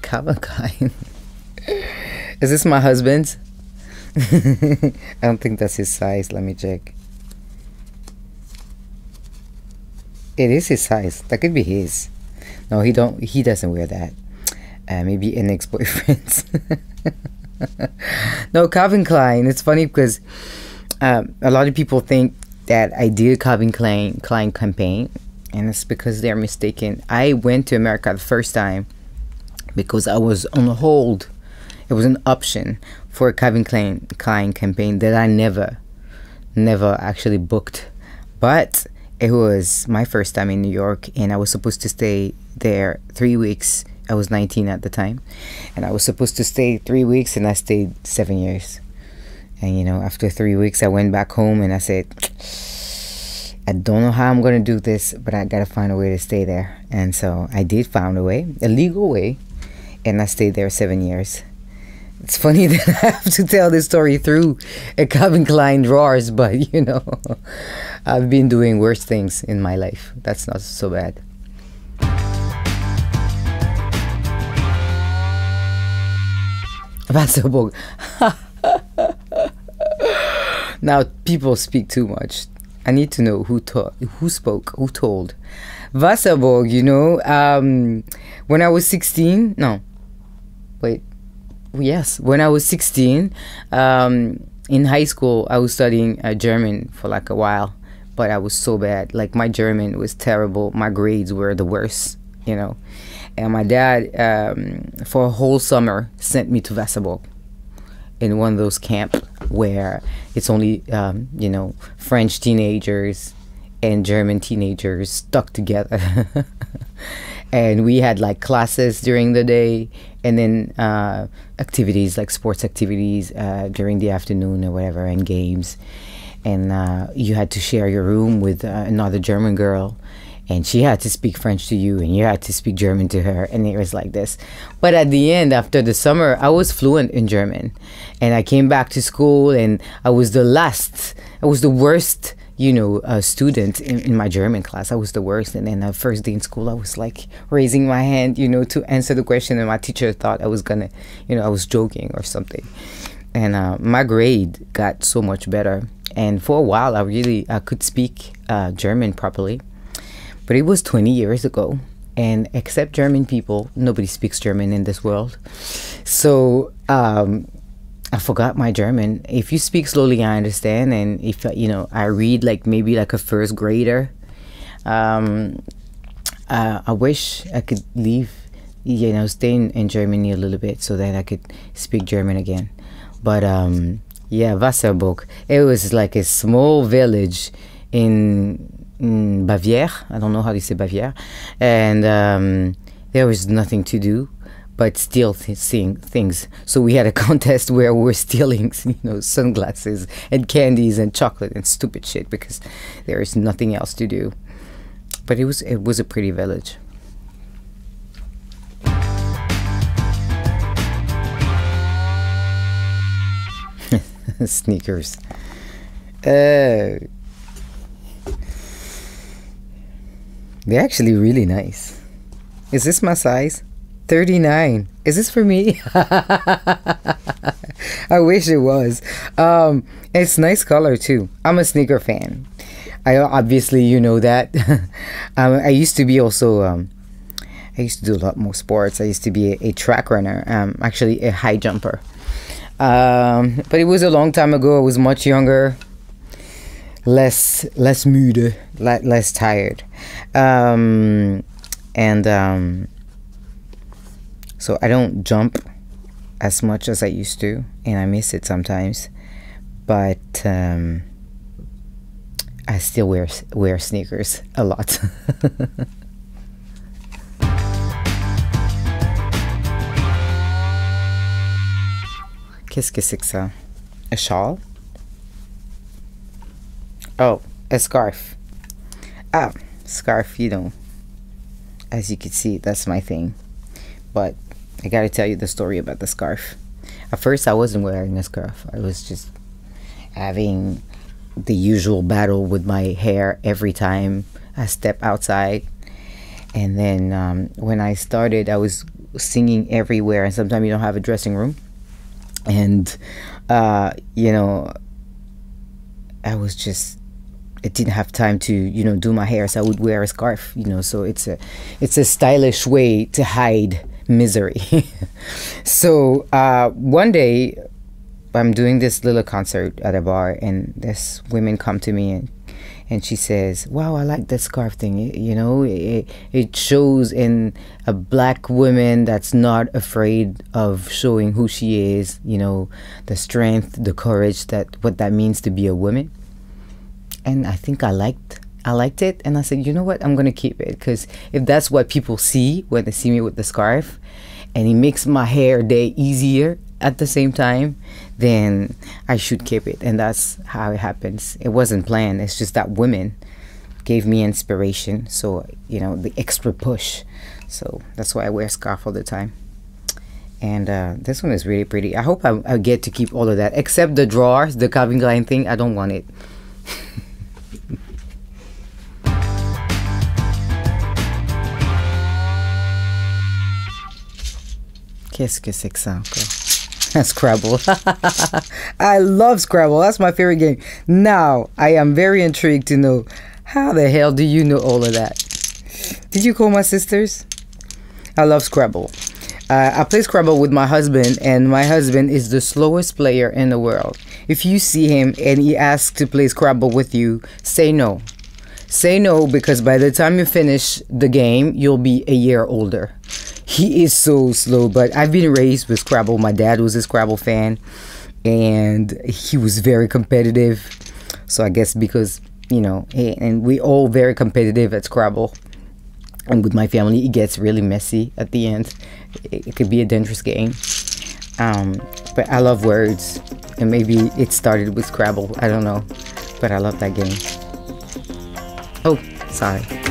Calvin Klein. Is this my husband's? I don't think that's his size. Let me check. It is his size. That could be his. No, he doesn't wear that. Maybe an ex-boyfriend's. No, Calvin Klein. It's funny because a lot of people think that I did Calvin Klein campaign, and it's because they're mistaken. I went to America the first time because I was on hold. It was an option for a Calvin Klein campaign that I never actually booked. But it was my first time in New York, and I was supposed to stay there 3 weeks. I was 19 at the time, and I was supposed to stay 3 weeks, and I stayed 7 years. And you know, after 3 weeks, I went back home and I said, I don't know how I'm gonna do this, but I gotta find a way to stay there. And so I did find a way, a legal way, and I stayed there 7 years. It's funny that I have to tell this story through a Calvin Klein drawers, but you know, I've been doing worse things in my life. That's not so bad. Wasserburg. Now people speak too much. I need to know who spoke, who told. Wasserburg, you know, when I was 16, no, wait, yes, when I was 16, in high school, I was studying German for like a while, but I was so bad. Like my German was terrible. My grades were the worst, you know. And my dad, for a whole summer, sent me to Wasserburg in one of those camps where it's only, you know, French teenagers and German teenagers stuck together. And we had like classes during the day, and then activities like sports activities during the afternoon or whatever, and games. And you had to share your room with another German girl, and she had to speak French to you, and you had to speak German to her, and it was like this. But at the end, after the summer, I was fluent in German, and I came back to school, and I was the worst, you know, student in my German class. I was the worst. And then the first day in school, I was like raising my hand, you know, to answer the question, and my teacher thought I was gonna, you know, I was joking or something. And my grade got so much better, and for a while I could speak German properly. But it was 20 years ago, and except German people, nobody speaks German in this world. So I forgot my German. If you speak slowly, I understand, and if you know, I read like maybe like a first grader. I wish I could leave, you know, stay in Germany a little bit so that I could speak German again. But yeah, Wasserburg. It was like a small village in Baviera. I don't know how to say Baviera. And there was nothing to do but steal seeing things. So we had a contest where we were stealing, you know, sunglasses and candies and chocolate and stupid shit because there is nothing else to do. But it was a pretty village. Sneakers. They're actually really nice. Is this my size? 39. Is this for me? I wish it was. It's nice color too. I'm a sneaker fan. I obviously, you know that. I used to be also I used to do a lot more sports. I used to be a track runner, actually a high jumper. But it was a long time ago. I was much younger, less müde, less tired. So I don't jump as much as I used to, and I miss it sometimes. But I still wear sneakers a lot. Qu'est-ce que c'est que ça? A shawl? Oh, a scarf. Ah, Scarf, you know, as you can see, that's my thing. But I gotta tell you the story about the scarf. At first, I wasn't wearing a scarf. I was just having the usual battle with my hair every time I step outside. And then when I started, I was singing everywhere, and sometimes you don't have a dressing room. And you know, I didn't have time to, you know, do my hair, so I would wear a scarf, you know. So it's a stylish way to hide misery. So one day I'm doing this little concert at a bar, and this woman come to me, and she says, wow, I like that scarf thing. You know, it shows in a black woman that's not afraid of showing who she is, you know, the strength, the courage, what that means to be a woman. And I think I liked it, and I said, you know what, I'm gonna keep it, because if that's what people see when they see me with the scarf, and it makes my hair day easier at the same time, then I should keep it. And that's how it happens. It wasn't planned. It's just that women gave me inspiration, so, you know, the extra push. So that's why I wear a scarf all the time. And this one is really pretty. I hope I get to keep all of that, except the drawers, the Calvin Klein thing. I don't want it. Qu'est-ce que c'est que ça encore? Scrabble. I love Scrabble. That's my favorite game. Now, I am very intrigued to know, how the hell do you know all of that? Did you call my sisters? I love Scrabble. I play Scrabble with my husband, and my husband is the slowest player in the world. If you see him and he asks to play Scrabble with you, say no. Say no, because by the time you finish the game, you'll be a year older. He is so slow, but I've been raised with Scrabble. My dad was a Scrabble fan, and he was very competitive. So I guess because, you know, and we all very competitive at Scrabble. And with my family, it gets really messy at the end. It could be a dangerous game. But I love words, and maybe it started with Scrabble. I don't know, but I love that game. Oh, sorry.